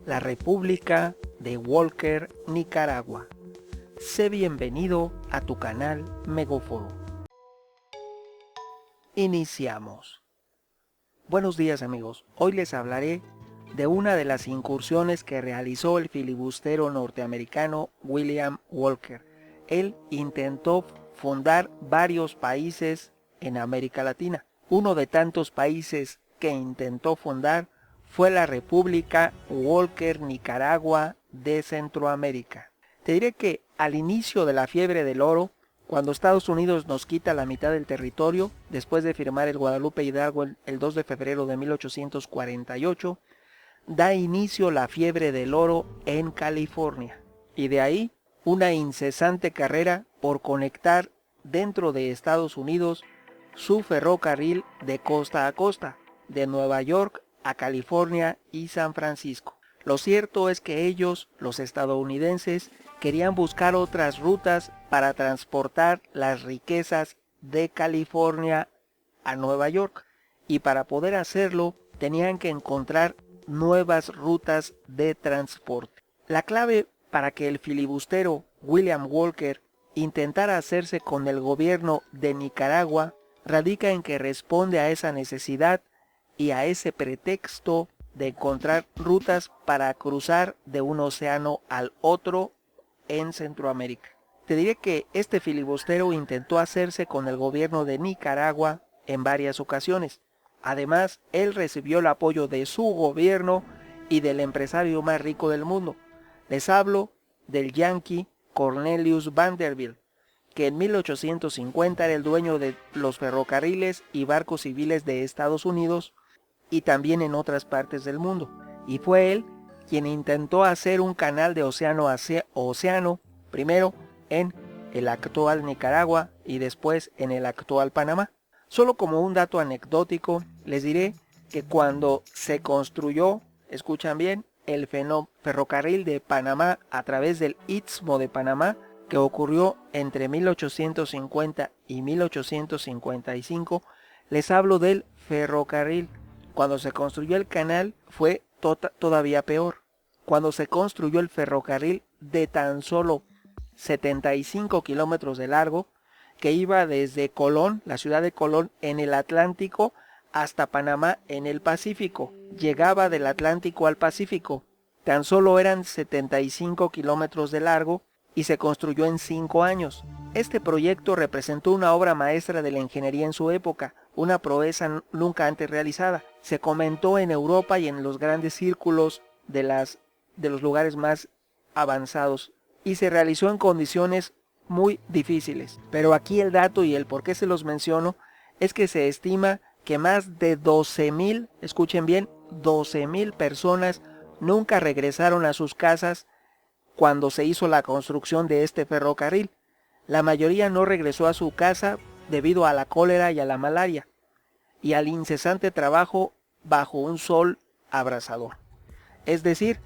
la República de Walker, Nicaragua. Sé bienvenido a tu canal Megóforo. Iniciamos. Buenos días amigos, hoy les hablaré de una de las incursiones que realizó el filibustero norteamericano William Walker. Él intentó fundar varios países en América Latina. Uno de tantos países que intentó fundar fue la República Walker Nicaragua de Centroamérica. Te diré que al inicio de la fiebre del oro, cuando Estados Unidos nos quita la mitad del territorio, después de firmar el Guadalupe Hidalgo el 2 de febrero de 1848, da inicio la fiebre del oro en California. Y de ahí una incesante carrera por conectar dentro de Estados Unidos su ferrocarril de costa a costa, de Nueva York a California y San Francisco. Lo cierto es que ellos, los estadounidenses, querían buscar otras rutas para transportar las riquezas de California a Nueva York, y para poder hacerlo tenían que encontrar nuevas rutas de transporte. La clave para que el filibustero William Walker intentara hacerse con el gobierno de Nicaragua radica en que responde a esa necesidad y a ese pretexto de encontrar rutas para cruzar de un océano al otro en Centroamérica. Te diré que este filibustero intentó hacerse con el gobierno de Nicaragua en varias ocasiones. Además, él recibió el apoyo de su gobierno y del empresario más rico del mundo. Les hablo del yanqui Cornelius Vanderbilt, que en 1850 era el dueño de los ferrocarriles y barcos civiles de Estados Unidos y también en otras partes del mundo. Y fue él quien intentó hacer un canal de océano a océano, primero en el actual Nicaragua y después en el actual Panamá. Solo como un dato anecdótico, les diré que cuando se construyó, escuchan bien, el ferrocarril de Panamá a través del Istmo de Panamá, que ocurrió entre 1850 y 1855, les hablo del ferrocarril. Cuando se construyó el canal fue todavía peor. Cuando se construyó el ferrocarril de tan solo 75 kilómetros de largo, que iba desde Colón, la ciudad de Colón, en el Atlántico, hasta Panamá en el Pacífico. Llegaba del Atlántico al Pacífico. Tan solo eran 75 kilómetros de largo y se construyó en 5 años. Este proyecto representó una obra maestra de la ingeniería en su época, una proeza nunca antes realizada. Se comentó en Europa y en los grandes círculos de los lugares más avanzados y se realizó en condiciones muy difíciles. Pero aquí el dato y el por qué se los menciono es que se estima que más de 12,000, escuchen bien, 12,000 personas nunca regresaron a sus casas cuando se hizo la construcción de este ferrocarril. La mayoría no regresó a su casa debido a la cólera y a la malaria y al incesante trabajo bajo un sol abrasador. Es decir,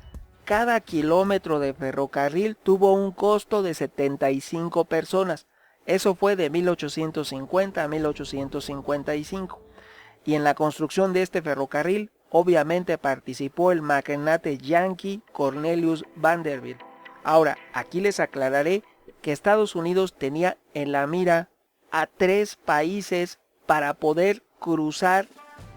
cada kilómetro de ferrocarril tuvo un costo de 75 personas. Eso fue de 1850 a 1855. Y en la construcción de este ferrocarril, obviamente participó el magnate yanqui Cornelius Vanderbilt. Ahora, aquí les aclararé que Estados Unidos tenía en la mira a 3 países para poder cruzar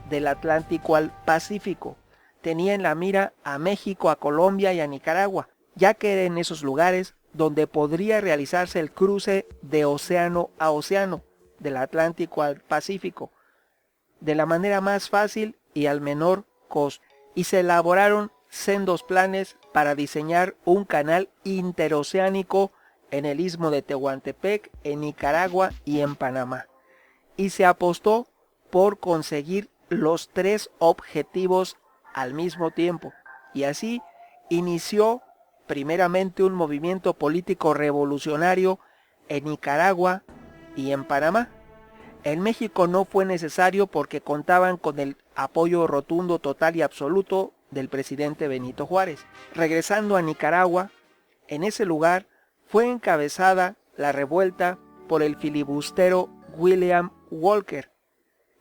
del Atlántico al Pacífico. Tenía en la mira a México, a Colombia y a Nicaragua, ya que era en esos lugares donde podría realizarse el cruce de océano a océano, del Atlántico al Pacífico, de la manera más fácil y al menor costo. Y se elaboraron sendos planes para diseñar un canal interoceánico en el istmo de Tehuantepec, en Nicaragua y en Panamá. Y se apostó por conseguir los 3 objetivos al mismo tiempo, y así inició primeramente un movimiento político revolucionario en Nicaragua y en Panamá. En México no fue necesario porque contaban con el apoyo rotundo, total y absoluto del presidente Benito Juárez. Regresando a Nicaragua, en ese lugar fue encabezada la revuelta por el filibustero William Walker,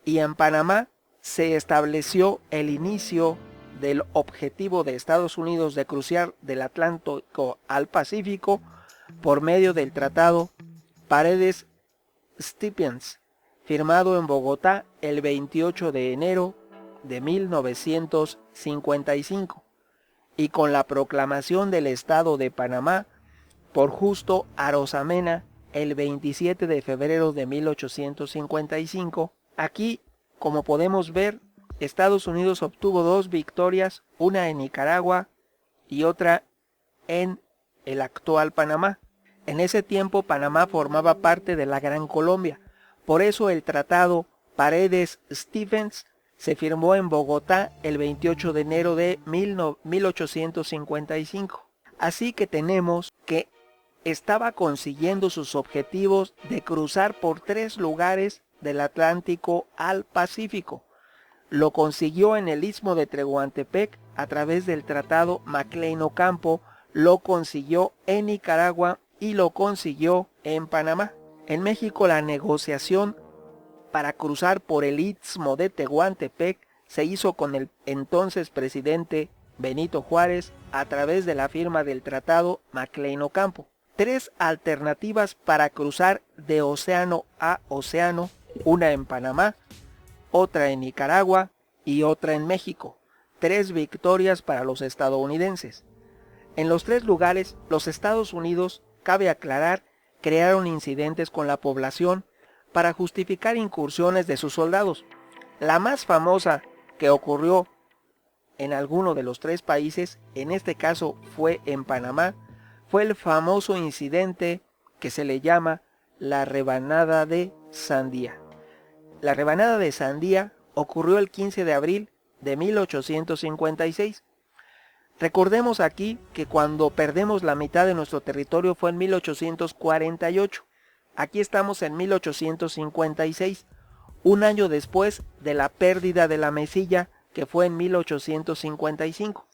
y en Panamá se estableció el inicio del objetivo de Estados Unidos de cruzar del Atlántico al Pacífico por medio del Tratado Paredes-Stevens, firmado en Bogotá el 28 de enero de 1955, y con la proclamación del Estado de Panamá por Justo Arosemena el 27 de febrero de 1855. Aquí, como podemos ver, Estados Unidos obtuvo dos victorias, una en Nicaragua y otra en el actual Panamá. En ese tiempo Panamá formaba parte de la Gran Colombia, por eso el Tratado Paredes-Stevens se firmó en Bogotá el 28 de enero de 1855. Así que tenemos que estaba consiguiendo sus objetivos de cruzar por tres lugares del Atlántico al Pacífico. Lo consiguió en el Istmo de Tehuantepec a través del Tratado McLean-Ocampo, lo consiguió en Nicaragua y lo consiguió en Panamá. En México la negociación para cruzar por el Istmo de Tehuantepec se hizo con el entonces presidente Benito Juárez a través de la firma del Tratado McLean-Ocampo. Tres alternativas para cruzar de océano a océano, una en Panamá, otra en Nicaragua y otra en México. Tres victorias para los estadounidenses. En los tres lugares, los Estados Unidos, cabe aclarar, crearon incidentes con la población para justificar incursiones de sus soldados. La más famosa que ocurrió en alguno de los tres países, en este caso fue en Panamá, fue el famoso incidente que se le llama la rebanada de sandía. La rebanada de sandía ocurrió el 15 de abril de 1856. Recordemos aquí que cuando perdemos la mitad de nuestro territorio fue en 1848. Aquí estamos en 1856, un año después de la pérdida de la Mesilla, que fue en 1855.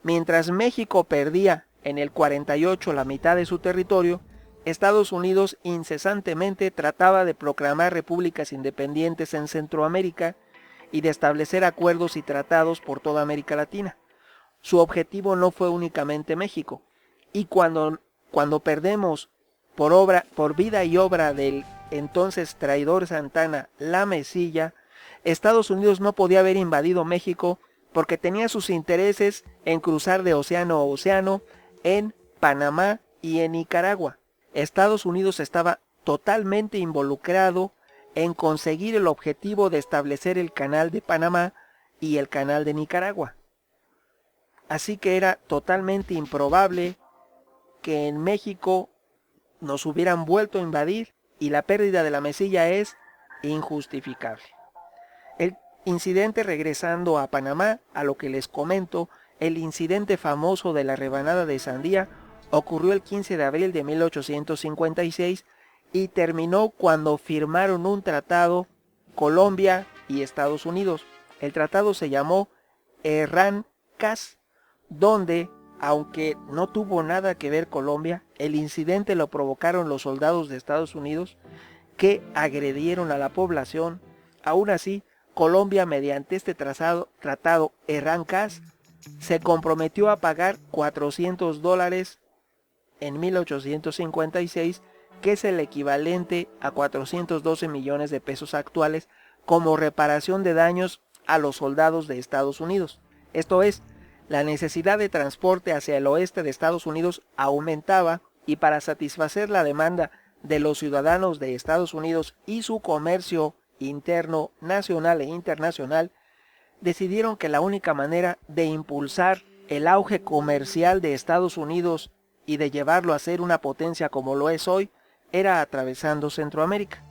Mientras México perdía en el 48 la mitad de su territorio, Estados Unidos incesantemente trataba de proclamar repúblicas independientes en Centroamérica y de establecer acuerdos y tratados por toda América Latina. Su objetivo no fue únicamente México, y cuando perdemos por vida y obra del entonces traidor Santana la Mesilla, Estados Unidos no podía haber invadido México porque tenía sus intereses en cruzar de océano a océano en Panamá y en Nicaragua. Estados Unidos estaba totalmente involucrado en conseguir el objetivo de establecer el canal de Panamá y el canal de Nicaragua. Así que era totalmente improbable que en México nos hubieran vuelto a invadir, y la pérdida de la Mesilla es injustificable. El incidente, regresando a Panamá, a lo que les comento, el incidente famoso de la rebanada de sandía ocurrió el 15 de abril de 1856 y terminó cuando firmaron un tratado Colombia y Estados Unidos. El tratado se llamó Herrán-Caz, donde, aunque no tuvo nada que ver Colombia, el incidente lo provocaron los soldados de Estados Unidos que agredieron a la población. Aún así, Colombia, mediante este tratado Herrán-Caz, se comprometió a pagar $400 en 1856, que es el equivalente a 412 millones de pesos actuales, como reparación de daños a los soldados de Estados Unidos. Esto es, la necesidad de transporte hacia el oeste de Estados Unidos aumentaba, y para satisfacer la demanda de los ciudadanos de Estados Unidos y su comercio interno, nacional e internacional, decidieron que la única manera de impulsar el auge comercial de Estados Unidos y de llevarlo a ser una potencia como lo es hoy, era atravesando Centroamérica.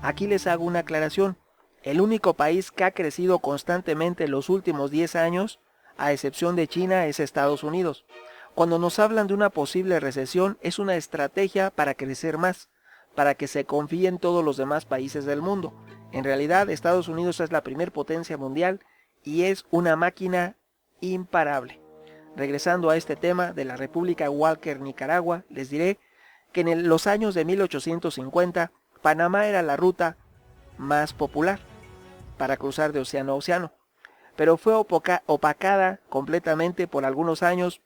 Aquí les hago una aclaración. El único país que ha crecido constantemente en los últimos 10 años, a excepción de China, es Estados Unidos. Cuando nos hablan de una posible recesión, es una estrategia para crecer más, para que se confíe en todos los demás países del mundo. En realidad, Estados Unidos es la primer potencia mundial y es una máquina imparable. Regresando a este tema de la República Walker, Nicaragua, les diré que en los años de 1850, Panamá era la ruta más popular para cruzar de océano a océano. pero fue opacada completamente por algunos años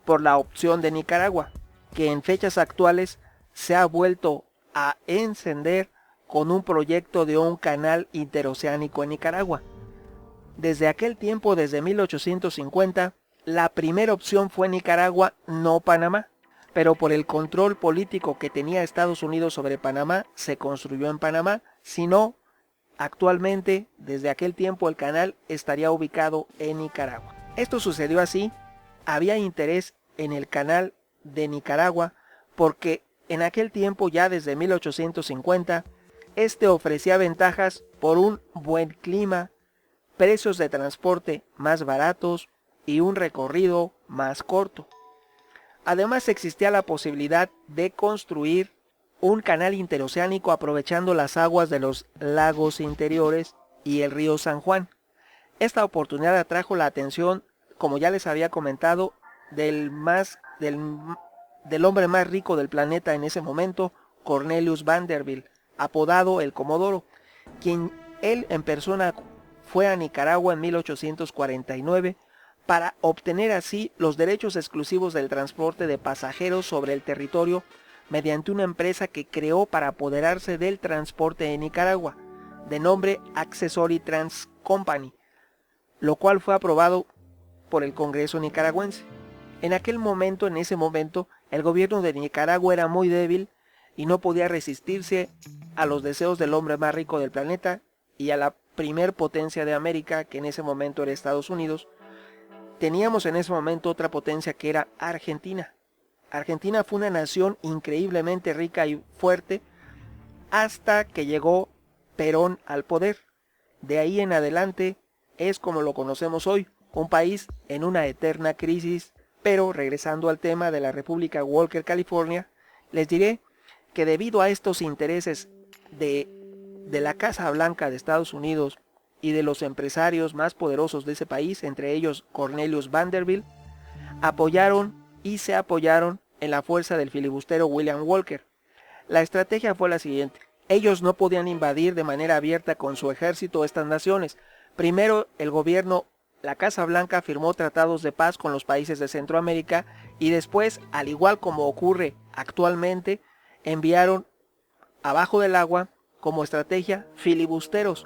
por la opción de Nicaragua, que en fechas actuales se ha vuelto a encender con un proyecto de un canal interoceánico en Nicaragua. Desde aquel tiempo, desde 1850, la primera opción fue Nicaragua, no Panamá, pero por el control político que tenía Estados Unidos sobre Panamá, se construyó en Panamá. Si no, actualmente, desde aquel tiempo, el canal estaría ubicado en Nicaragua. Esto sucedió así, había interés en el canal de Nicaragua porque en aquel tiempo, ya desde 1850, este ofrecía ventajas por un buen clima, precios de transporte más baratos y un recorrido más corto. Además existía la posibilidad de construir un canal interoceánico aprovechando las aguas de los lagos interiores y el río San Juan. Esta oportunidad atrajo la atención, como ya les había comentado, del hombre más rico del planeta en ese momento, Cornelius Vanderbilt, apodado el Comodoro, quien él en persona fue a Nicaragua en 1849 para obtener así los derechos exclusivos del transporte de pasajeros sobre el territorio mediante una empresa que creó para apoderarse del transporte en Nicaragua, de nombre Accessory Trans Company, lo cual fue aprobado por el Congreso nicaragüense. En ese momento, el gobierno de Nicaragua era muy débil y no podía resistirse a los deseos del hombre más rico del planeta y a la primer potencia de América, que en ese momento era Estados Unidos. Teníamos en ese momento otra potencia que era Argentina. Argentina fue una nación increíblemente rica y fuerte hasta que llegó Perón al poder. De ahí en adelante es como lo conocemos hoy, un país en una eterna crisis. Pero regresando al tema de la República Walker, California, les diré que debido a estos intereses de la Casa Blanca de Estados Unidos y de los empresarios más poderosos de ese país, entre ellos Cornelius Vanderbilt, apoyaron y se apoyaron en la fuerza del filibustero William Walker. La estrategia fue la siguiente: ellos no podían invadir de manera abierta con su ejército estas naciones. Primero, la Casa Blanca firmó tratados de paz con los países de Centroamérica y después, al igual como ocurre actualmente, enviaron abajo del agua como estrategia filibusteros.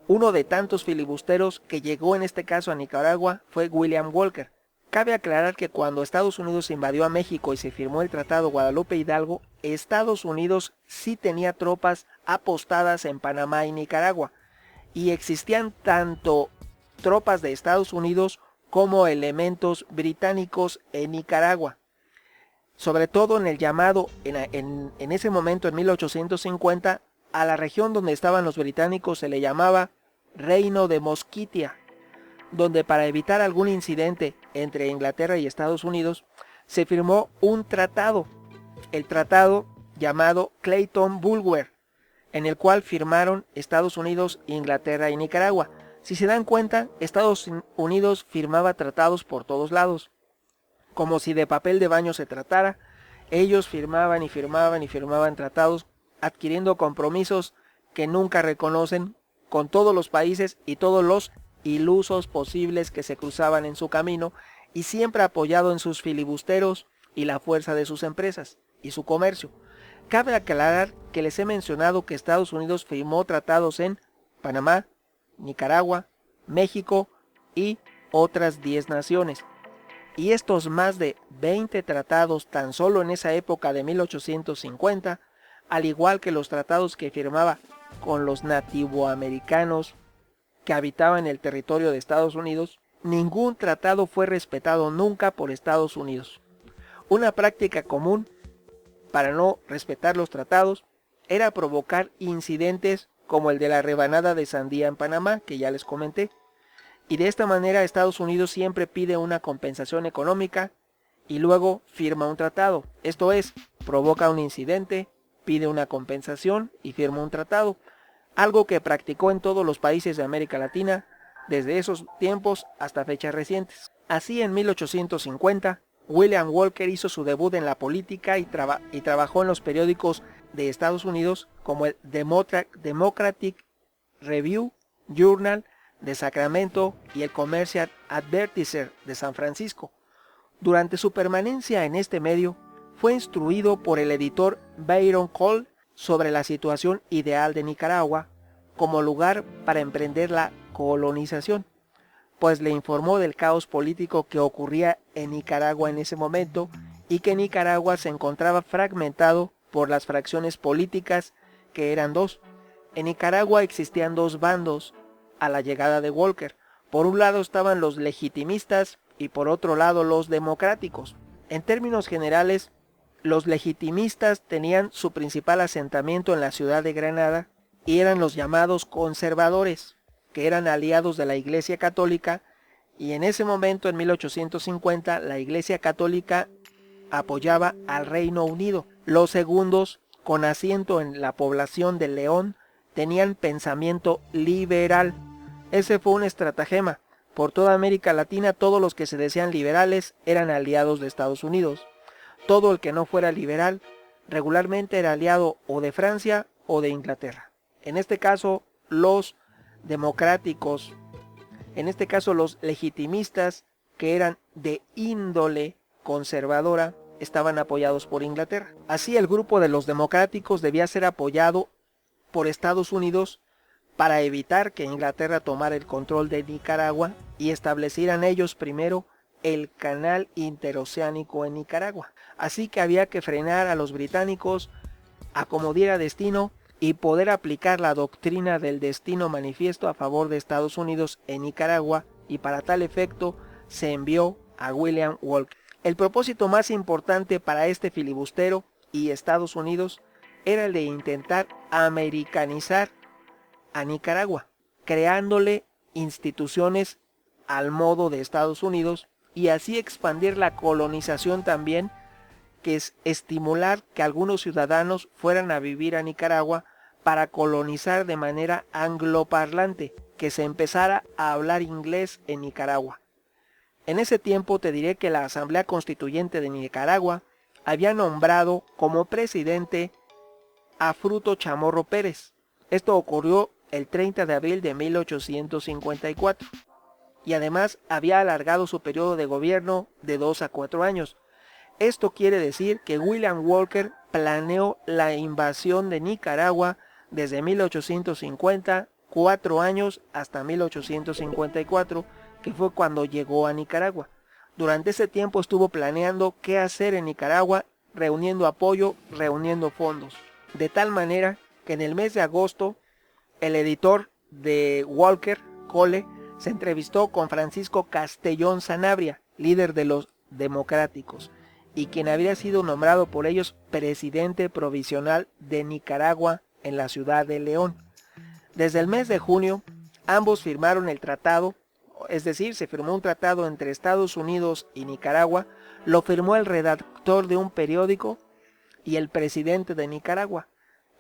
Uno de tantos filibusteros que llegó en este caso a Nicaragua fue William Walker. Cabe aclarar que cuando Estados Unidos invadió a México y se firmó el Tratado Guadalupe Hidalgo, Estados Unidos sí tenía tropas apostadas en Panamá y Nicaragua, y existían tanto tropas de Estados Unidos como elementos británicos en Nicaragua. Sobre todo en el llamado, en ese momento en 1850, a la región donde estaban los británicos se le llamaba Reino de Mosquitia, donde para evitar algún incidente entre Inglaterra y Estados Unidos, se firmó un tratado, el tratado llamado Clayton-Bulwer, en el cual firmaron Estados Unidos, Inglaterra y Nicaragua. Si se dan cuenta, Estados Unidos firmaba tratados por todos lados, como si de papel de baño se tratara. Ellos firmaban y firmaban y firmaban tratados, adquiriendo compromisos que nunca reconocen con todos los países y todos los ilusos posibles que se cruzaban en su camino, y siempre apoyado en sus filibusteros y la fuerza de sus empresas y su comercio. Cabe aclarar que les he mencionado que Estados Unidos firmó tratados en Panamá, Nicaragua, México y otras 10 naciones. Y estos más de 20 tratados tan solo en esa época de 1850, al igual que los tratados que firmaba con los nativoamericanos que habitaban el territorio de Estados Unidos, ningún tratado fue respetado nunca por Estados Unidos. Una práctica común para no respetar los tratados era provocar incidentes como el de la rebanada de sandía en Panamá, que ya les comenté. Y de esta manera Estados Unidos siempre pide una compensación económica y luego firma un tratado. Esto es, provoca un incidente, pide una compensación y firma un tratado. Algo que practicó en todos los países de América Latina desde esos tiempos hasta fechas recientes. Así, en 1850, William Walker hizo su debut en la política y trabajó en los periódicos de Estados Unidos como el Democratic Review, Journal, de Sacramento y el Commercial Advertiser de San Francisco. Durante su permanencia en este medio, fue instruido por el editor Byron Cole sobre la situación ideal de Nicaragua como lugar para emprender la colonización, pues le informó del caos político que ocurría en Nicaragua en ese momento y que Nicaragua se encontraba fragmentado por las fracciones políticas, que eran dos. En Nicaragua existían dos bandos a la llegada de Walker. Por un lado estaban los legitimistas y por otro lado los democráticos. En términos generales, los legitimistas tenían su principal asentamiento en la ciudad de Granada y eran los llamados conservadores, que eran aliados de la Iglesia Católica, y en ese momento, en 1850, la Iglesia Católica apoyaba al Reino Unido. Los segundos, con asiento en la población de León, tenían pensamiento liberal. Ese fue un estratagema. Por toda América Latina, todos los que se decían liberales eran aliados de Estados Unidos. Todo el que no fuera liberal regularmente era aliado o de Francia o de Inglaterra. En este caso, los democráticos, en este caso los legitimistas, que eran de índole conservadora, estaban apoyados por Inglaterra. Así, el grupo de los democráticos debía ser apoyado por Estados Unidos para evitar que Inglaterra tomara el control de Nicaragua y establecieran ellos primero el canal interoceánico en Nicaragua. Así que había que frenar a los británicos a como diera destino y poder aplicar la doctrina del destino manifiesto a favor de Estados Unidos en Nicaragua, y para tal efecto se envió a William Walker. El propósito más importante para este filibustero y Estados Unidos era el de intentar americanizar a Nicaragua, creándole instituciones al modo de Estados Unidos y así expandir la colonización también, que es estimular que algunos ciudadanos fueran a vivir a Nicaragua para colonizar de manera angloparlante, que se empezara a hablar inglés en Nicaragua. En ese tiempo te diré que la Asamblea Constituyente de Nicaragua había nombrado como presidente a Fruto Chamorro Pérez. Esto ocurrió el 30 de abril de 1854. Y además había alargado su periodo de gobierno de 2 a 4 años. Esto quiere decir que William Walker planeó la invasión de Nicaragua desde 1850, 4 años, hasta 1854, que fue cuando llegó a Nicaragua. Durante ese tiempo estuvo planeando qué hacer en Nicaragua, reuniendo apoyo, reuniendo fondos. De tal manera que en el mes de agosto, el editor de Walker, Cole, se entrevistó con Francisco Castellón Sanabria, líder de los democráticos, y quien había sido nombrado por ellos presidente provisional de Nicaragua en la ciudad de León. Desde el mes de junio, ambos firmaron el tratado, es decir, se firmó un tratado entre Estados Unidos y Nicaragua, lo firmó el redactor de un periódico y el presidente de Nicaragua.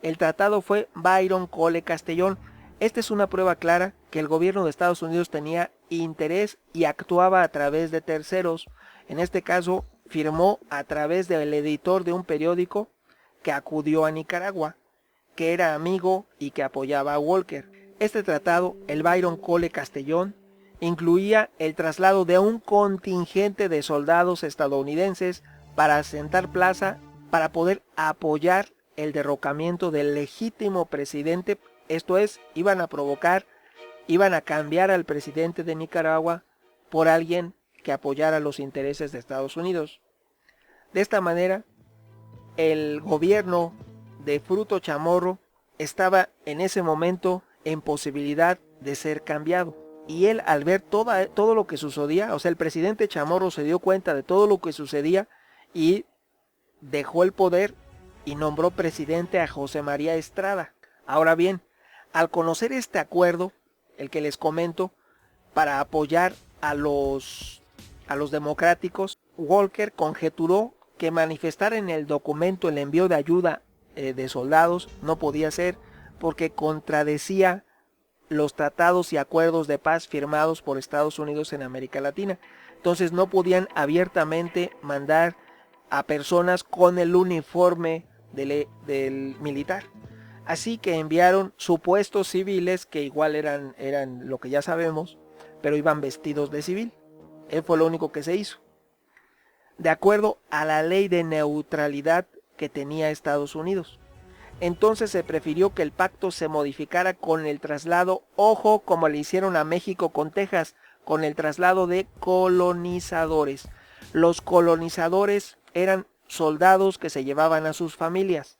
El tratado fue Byron Cole Castellón. Esta es una prueba clara que el gobierno de Estados Unidos tenía interés y actuaba a través de terceros. En este caso, firmó a través del editor de un periódico que acudió a Nicaragua, que era amigo y que apoyaba a Walker. Este tratado, el Byron Cole Castellón, incluía el traslado de un contingente de soldados estadounidenses para asentar plaza para poder apoyar el derrocamiento del legítimo presidente. Esto es, iban a cambiar al presidente de Nicaragua por alguien que apoyara los intereses de Estados Unidos. De esta manera, el gobierno de Fruto Chamorro estaba en ese momento en posibilidad de ser cambiado. Y él, al ver todo lo que sucedía, o sea, el presidente Chamorro se dio cuenta de todo lo que sucedía y dejó el poder y nombró presidente a José María Estrada. Ahora bien, al conocer este acuerdo, el que les comento, para apoyar a los democráticos, Walker conjeturó que manifestar en el documento el envío de ayuda de soldados no podía ser, porque contradecía los tratados y acuerdos de paz firmados por Estados Unidos en América Latina. Entonces no podían abiertamente mandar a personas con el uniforme del militar. Así que enviaron supuestos civiles que igual eran lo que ya sabemos, pero iban vestidos de civil. Fue lo único que se hizo, de acuerdo a la ley de neutralidad que tenía Estados Unidos. Entonces se prefirió que el pacto se modificara con el traslado, ojo, como le hicieron a México con Texas, con el traslado de colonizadores. Los colonizadores eran soldados que se llevaban a sus familias.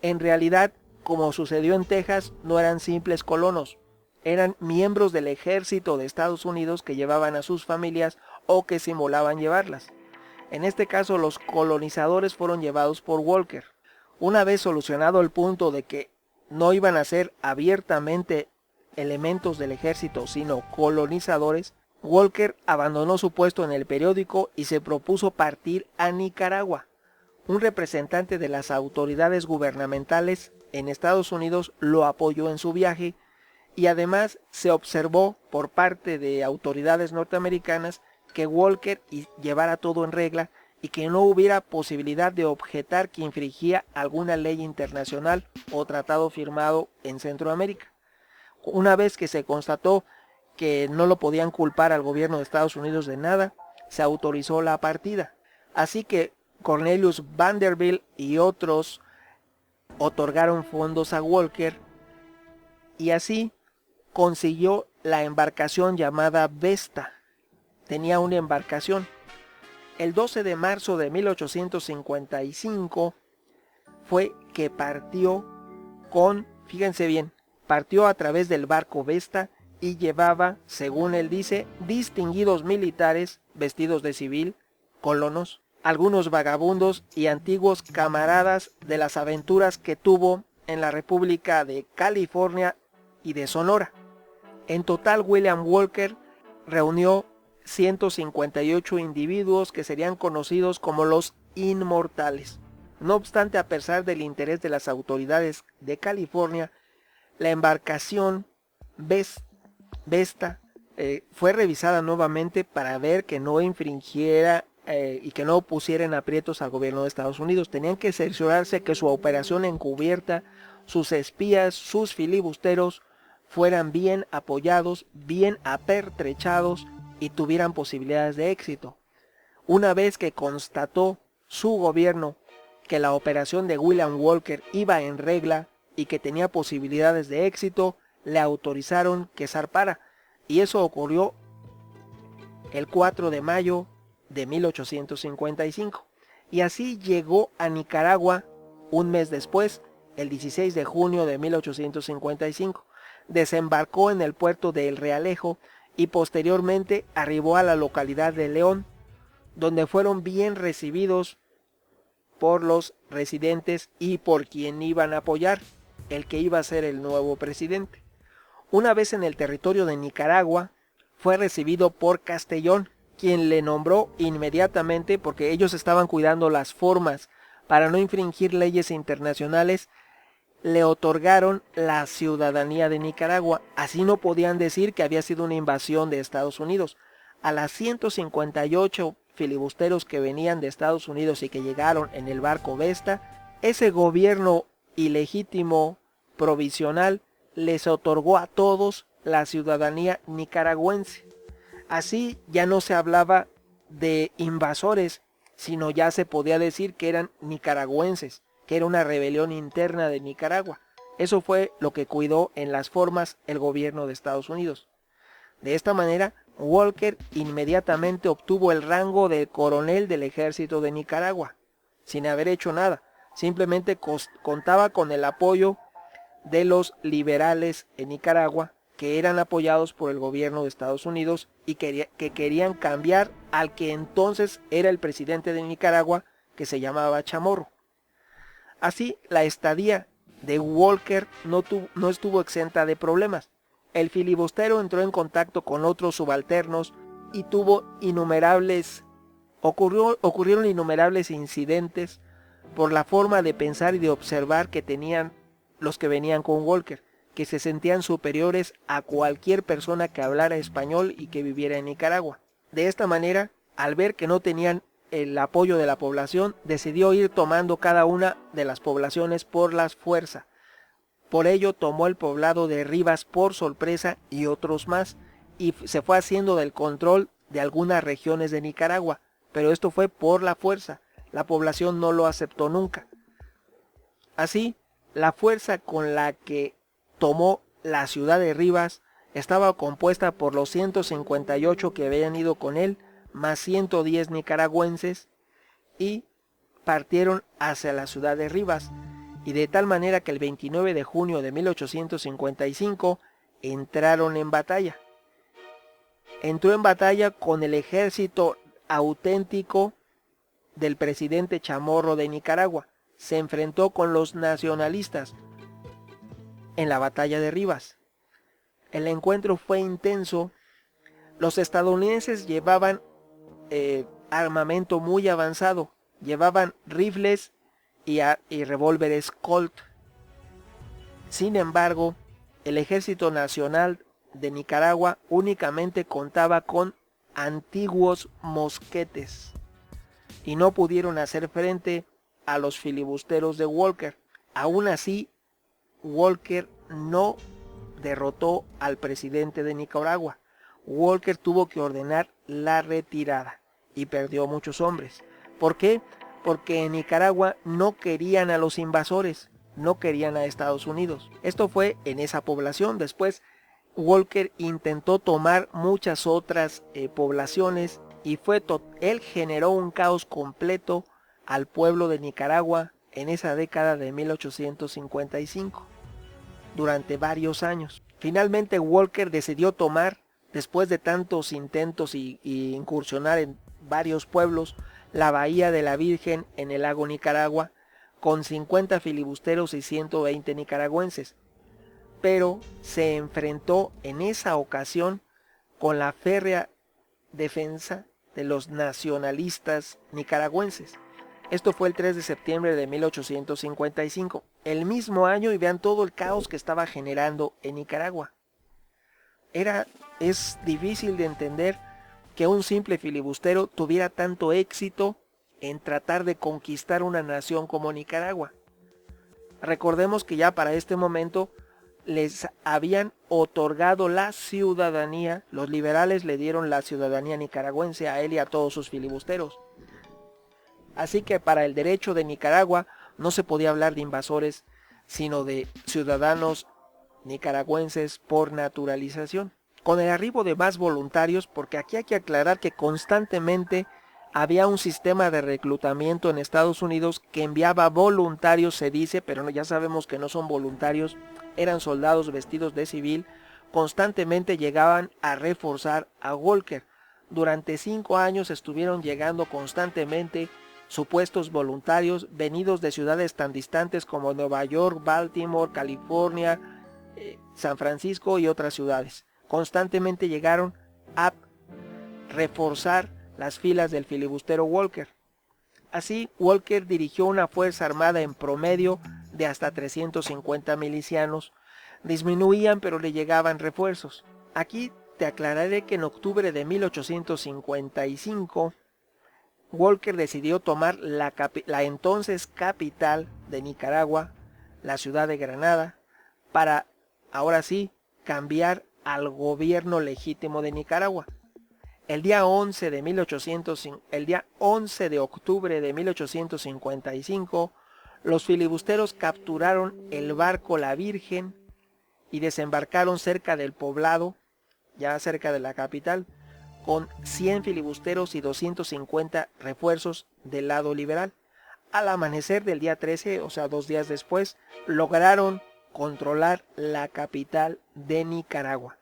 En realidad, como sucedió en Texas, no eran simples colonos, eran miembros del ejército de Estados Unidos que llevaban a sus familias o que simulaban llevarlas. En este caso, los colonizadores fueron llevados por Walker. Una vez solucionado el punto de que no iban a ser abiertamente elementos del ejército, sino colonizadores, Walker abandonó su puesto en el periódico y se propuso partir a Nicaragua. Un representante de las autoridades gubernamentales en Estados Unidos lo apoyó en su viaje y además se observó por parte de autoridades norteamericanas que Walker llevara todo en regla y que no hubiera posibilidad de objetar que infringía alguna ley internacional o tratado firmado en Centroamérica. Una vez que se constató que no lo podían culpar al gobierno de Estados Unidos de nada, se autorizó la partida. Así que Cornelius Vanderbilt y otros otorgaron fondos a Walker y así consiguió la embarcación llamada Vesta. Tenía una embarcación. El 12 de marzo de 1855 fue que partió fíjense bien, partió a través del barco Vesta y llevaba, según él dice, distinguidos militares vestidos de civil, colonos, algunos vagabundos y antiguos camaradas de las aventuras que tuvo en la República de California y de Sonora. En total, William Walker reunió 158 individuos que serían conocidos como los inmortales. No obstante, a pesar del interés de las autoridades de California, la embarcación Vesta fue revisada nuevamente para ver que no infringiera y que no pusiera en aprietos al gobierno de Estados Unidos. Tenían que cerciorarse que su operación encubierta, sus espías, sus filibusteros fueran bien apoyados, bien apertrechados y tuvieran posibilidades de éxito. Una vez que constató su gobierno que la operación de William Walker iba en regla y que tenía posibilidades de éxito, le autorizaron que zarpara, y eso ocurrió el 4 de mayo de 1855. Y así llegó a Nicaragua un mes después, el 16 de junio de 1855. Desembarcó en el puerto de El Realejo y posteriormente arribó a la localidad de León, donde fueron bien recibidos por los residentes y por quien iban a apoyar, el que iba a ser el nuevo presidente. Una vez en el territorio de Nicaragua, fue recibido por Castellón, quien le nombró inmediatamente, porque ellos estaban cuidando las formas para no infringir leyes internacionales, le otorgaron la ciudadanía de Nicaragua. Así no podían decir que había sido una invasión de Estados Unidos. A las 158 filibusteros que venían de Estados Unidos y que llegaron en el barco Vesta, ese gobierno ilegítimo provisional les otorgó a todos la ciudadanía nicaragüense. Así ya no se hablaba de invasores, sino ya se podía decir que eran nicaragüenses, que era una rebelión interna de Nicaragua. Eso fue lo que cuidó en las formas el gobierno de Estados Unidos. De esta manera, Walker inmediatamente obtuvo el rango de coronel del ejército de Nicaragua, sin haber hecho nada. Simplemente contaba con el apoyo de los liberales en Nicaragua, que eran apoyados por el gobierno de Estados Unidos y que querían cambiar al que entonces era el presidente de Nicaragua, que se llamaba Chamorro. Así, la estadía de Walker no estuvo exenta de problemas. El filibustero entró en contacto con otros subalternos y ocurrieron innumerables incidentes por la forma de pensar y de observar que tenían los que venían con Walker, que se sentían superiores a cualquier persona que hablara español y que viviera en Nicaragua. De esta manera, al ver que no tenían el apoyo de la población, decidió ir tomando cada una de las poblaciones por la fuerza. Por ello tomó el poblado de Rivas por sorpresa y otros más, y se fue haciendo del control de algunas regiones de Nicaragua, pero esto fue por la fuerza. La población no lo aceptó nunca. Así, la fuerza con la que tomó la ciudad de Rivas estaba compuesta por los 158 que habían ido con él, más 110 nicaragüenses, y partieron hacia la ciudad de Rivas, y de tal manera que el 29 de junio de 1855 entraron en batalla. Entró en batalla con el ejército auténtico del presidente Chamorro de Nicaragua. Se enfrentó con los nacionalistas en la batalla de Rivas. El encuentro fue intenso. Los estadounidenses llevaban armamento muy avanzado. Llevaban rifles y revólveres Colt. Sin embargo, el Ejército Nacional de Nicaragua únicamente contaba con antiguos mosquetes y no pudieron hacer frente a los filibusteros de Walker. Aún así, Walker no derrotó al presidente de Nicaragua. Walker tuvo que ordenar la retirada y perdió muchos hombres. ¿Por qué? Porque en Nicaragua no querían a los invasores, no querían a Estados Unidos. Esto fue en esa población. Después Walker intentó tomar muchas otras poblaciones y él generó un caos completo al pueblo de Nicaragua en esa década de 1855, durante varios años. Finalmente Walker decidió tomar, después de tantos intentos y incursionar en varios pueblos, la Bahía de la Virgen en el lago Nicaragua, con 50 filibusteros y 120 nicaragüenses. Pero se enfrentó en esa ocasión con la férrea defensa de los nacionalistas nicaragüenses. Esto fue el 3 de septiembre de 1855, el mismo año, y vean todo el caos que estaba generando en Nicaragua. Es difícil de entender que un simple filibustero tuviera tanto éxito en tratar de conquistar una nación como Nicaragua. Recordemos que ya para este momento les habían otorgado la ciudadanía, los liberales le dieron la ciudadanía nicaragüense a él y a todos sus filibusteros. Así que para el derecho de Nicaragua no se podía hablar de invasores, sino de ciudadanos nicaragüenses por naturalización. Con el arribo de más voluntarios, porque aquí hay que aclarar que constantemente había un sistema de reclutamiento en Estados Unidos que enviaba voluntarios, se dice, pero ya sabemos que no son voluntarios, eran soldados vestidos de civil, constantemente llegaban a reforzar a Walker. Durante 5 años estuvieron llegando constantemente supuestos voluntarios venidos de ciudades tan distantes como Nueva York, Baltimore, California, San Francisco y otras ciudades. Constantemente llegaron a reforzar las filas del filibustero Walker. Así, Walker dirigió una fuerza armada en promedio de hasta 350 milicianos. Disminuían, pero le llegaban refuerzos. Aquí te aclararé que en octubre de 1855, Walker decidió tomar la entonces capital de Nicaragua, la ciudad de Granada, para, ahora sí, cambiar al gobierno legítimo de Nicaragua. El día 11 de octubre de 1855, los filibusteros capturaron el barco La Virgen y desembarcaron cerca del poblado, ya cerca de la capital, con 100 filibusteros y 250 refuerzos del lado liberal. Al amanecer del día 13, o sea 2 días después, lograron controlar la capital de Nicaragua.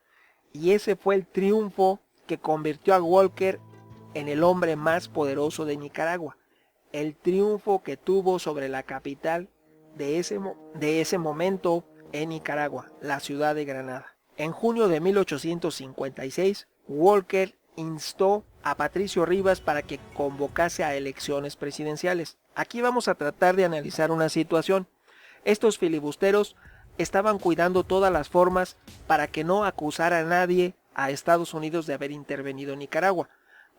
Y ese fue el triunfo que convirtió a Walker en el hombre más poderoso de Nicaragua. El triunfo que tuvo sobre la capital de ese momento en Nicaragua, la ciudad de Granada. En junio de 1856, Walker instó a Patricio Rivas para que convocase a elecciones presidenciales. Aquí vamos a tratar de analizar una situación. Estos filibusteros estaban cuidando todas las formas para que no acusara a nadie a Estados Unidos de haber intervenido en Nicaragua.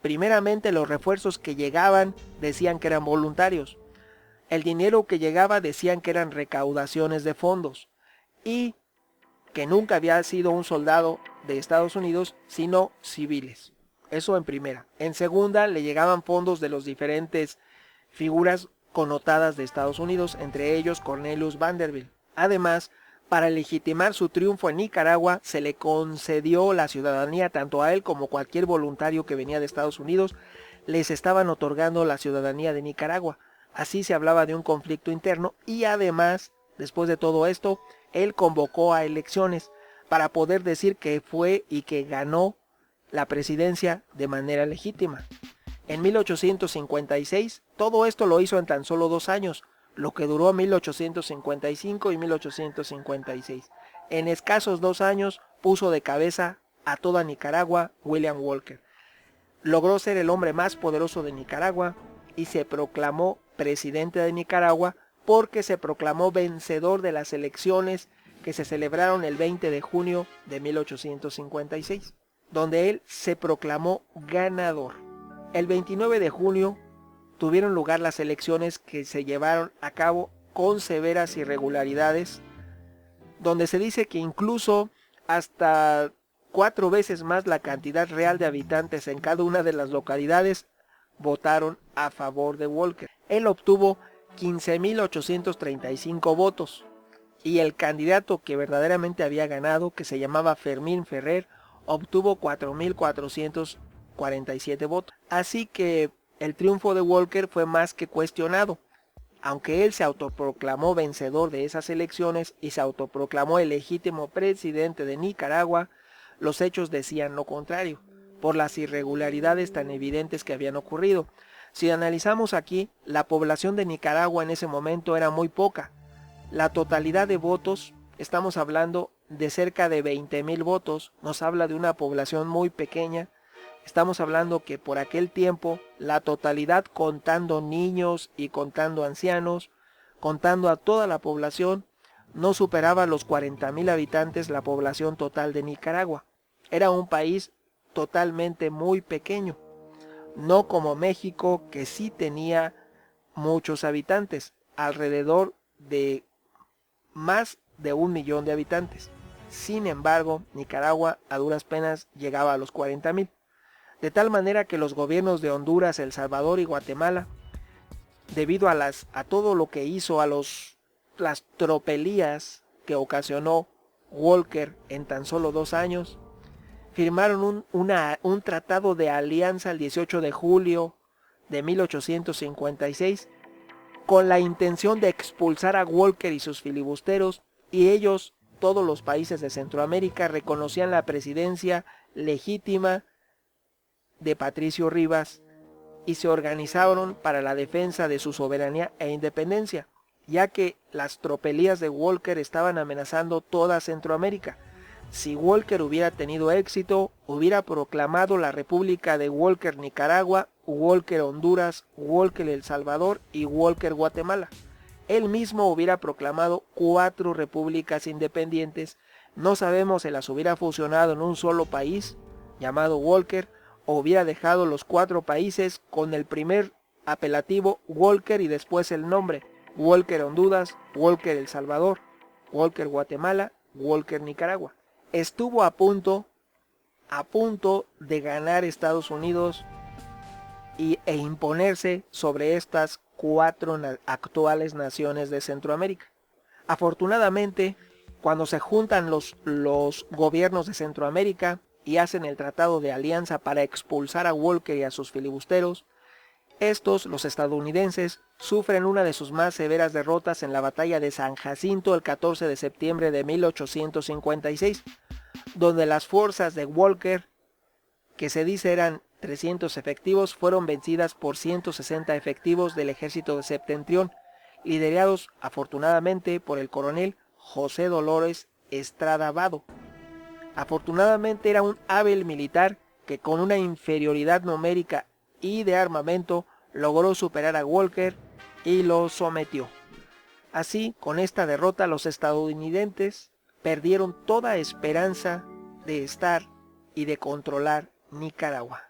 Primeramente, los refuerzos que llegaban decían que eran voluntarios. El dinero que llegaba decían que eran recaudaciones de fondos. y que nunca había sido un soldado de Estados Unidos, sino civiles. Eso en primera. En segunda, le llegaban fondos de los diferentes figuras connotadas de Estados Unidos, entre ellos Cornelius Vanderbilt. Además, para legitimar su triunfo en Nicaragua, se le concedió la ciudadanía tanto a él como cualquier voluntario que venía de Estados Unidos, les estaban otorgando la ciudadanía de Nicaragua. Así se hablaba de un conflicto interno y además, después de todo esto, él convocó a elecciones para poder decir que fue y que ganó la presidencia de manera legítima. En 1856, todo esto lo hizo en tan solo 2 años, lo que duró 1855 y 1856. En escasos 2 años puso de cabeza a toda Nicaragua William Walker. Logró ser el hombre más poderoso de Nicaragua y se proclamó presidente de Nicaragua porque se proclamó vencedor de las elecciones que se celebraron el 20 de junio de 1856, donde él se proclamó ganador. El 29 de junio tuvieron lugar las elecciones que se llevaron a cabo con severas irregularidades, donde se dice que incluso hasta 4 veces más la cantidad real de habitantes en cada una de las localidades votaron a favor de Walker. Él obtuvo 15.835 votos y el candidato que verdaderamente había ganado, que se llamaba Fermín Ferrer, obtuvo 4.447 votos. Así que el triunfo de Walker fue más que cuestionado. Aunque él se autoproclamó vencedor de esas elecciones y se autoproclamó el legítimo presidente de Nicaragua, los hechos decían lo contrario, por las irregularidades tan evidentes que habían ocurrido. Si analizamos aquí, la población de Nicaragua en ese momento era muy poca. La totalidad de votos, estamos hablando de cerca de 20,000 votos, nos habla de una población muy pequeña. Estamos hablando que por aquel tiempo la totalidad, contando niños y contando ancianos, contando a toda la población, no superaba los 40,000 habitantes la población total de Nicaragua. Era un país totalmente muy pequeño, no como México, que sí tenía muchos habitantes, alrededor de más de 1 millón de habitantes. Sin embargo, Nicaragua a duras penas llegaba a los 40,000. De tal manera que los gobiernos de Honduras, El Salvador y Guatemala, debido a todo lo que hizo, las tropelías que ocasionó Walker en tan solo 2 años, firmaron un tratado de alianza el 18 de julio de 1856 con la intención de expulsar a Walker y sus filibusteros, y ellos, todos los países de Centroamérica, reconocían la presidencia legítima de Patricio Rivas y se organizaron para la defensa de su soberanía e independencia, ya que las tropelías de Walker estaban amenazando toda Centroamérica. Si Walker hubiera tenido éxito, hubiera proclamado la República de Walker Nicaragua, Walker Honduras, Walker El Salvador y Walker Guatemala. Él mismo hubiera proclamado 4 repúblicas independientes. No sabemos si las hubiera fusionado en un solo país llamado Walker, o hubiera dejado los 4 países con el primer apelativo Walker y después el nombre Walker Honduras, Walker El Salvador, Walker Guatemala, Walker Nicaragua. Estuvo a punto de ganar Estados Unidos e imponerse sobre estas 4 actuales naciones de Centroamérica. Afortunadamente, cuando se juntan los gobiernos de Centroamérica y hacen el tratado de alianza para expulsar a Walker y a sus filibusteros, estos, los estadounidenses, sufren una de sus más severas derrotas en la batalla de San Jacinto el 14 de septiembre de 1856, donde las fuerzas de Walker, que se dice eran 300 efectivos, fueron vencidas por 160 efectivos del ejército de Septentrión, liderados afortunadamente por el coronel José Dolores Estrada Vado. Afortunadamente era un hábil militar que con una inferioridad numérica y de armamento logró superar a Walker y lo sometió. Así, con esta derrota, los estadounidenses perdieron toda esperanza de estar y de controlar Nicaragua.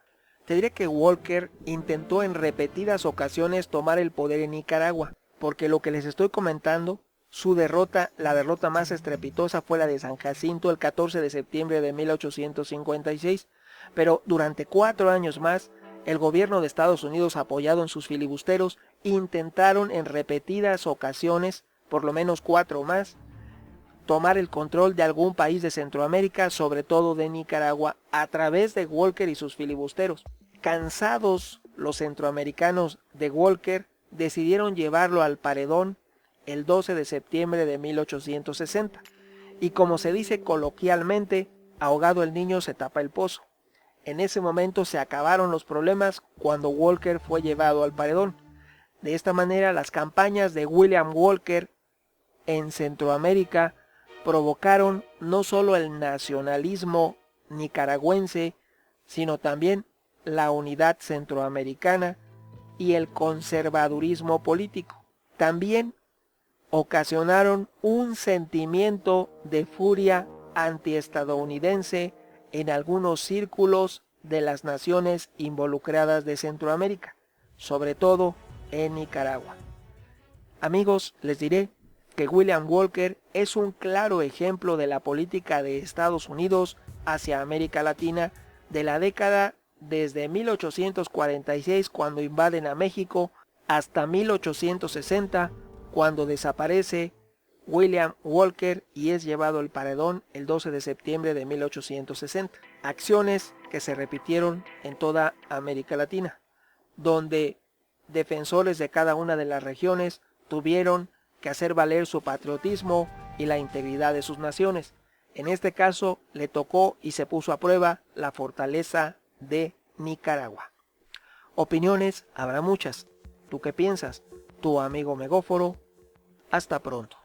Te diré que Walker intentó en repetidas ocasiones tomar el poder en Nicaragua, porque lo que les estoy comentando La derrota más estrepitosa fue la de San Jacinto el 14 de septiembre de 1856, pero durante 4 años más, el gobierno de Estados Unidos, apoyado en sus filibusteros, intentaron en repetidas ocasiones, por lo menos 4 más, tomar el control de algún país de Centroamérica, sobre todo de Nicaragua, a través de Walker y sus filibusteros. Cansados los centroamericanos de Walker, decidieron llevarlo al paredón el 12 de septiembre de 1860. Y como se dice coloquialmente, ahogado el niño se tapa el pozo. En ese momento se acabaron los problemas cuando Walker fue llevado al paredón. De esta manera, las campañas de William Walker en Centroamérica provocaron no solo el nacionalismo nicaragüense, sino también la unidad centroamericana y el conservadurismo político. También ocasionaron un sentimiento de furia antiestadounidense en algunos círculos de las naciones involucradas de Centroamérica, sobre todo en Nicaragua. Amigos, les diré que William Walker es un claro ejemplo de la política de Estados Unidos hacia América Latina de la década desde 1846, cuando invaden a México, hasta 1860, cuando desaparece William Walker y es llevado al paredón el 12 de septiembre de 1860. Acciones que se repitieron en toda América Latina, donde defensores de cada una de las regiones tuvieron que hacer valer su patriotismo y la integridad de sus naciones. En este caso le tocó y se puso a prueba la fortaleza de Nicaragua. Opiniones habrá muchas. ¿Tú qué piensas? Tu amigo Megóforo. Hasta pronto.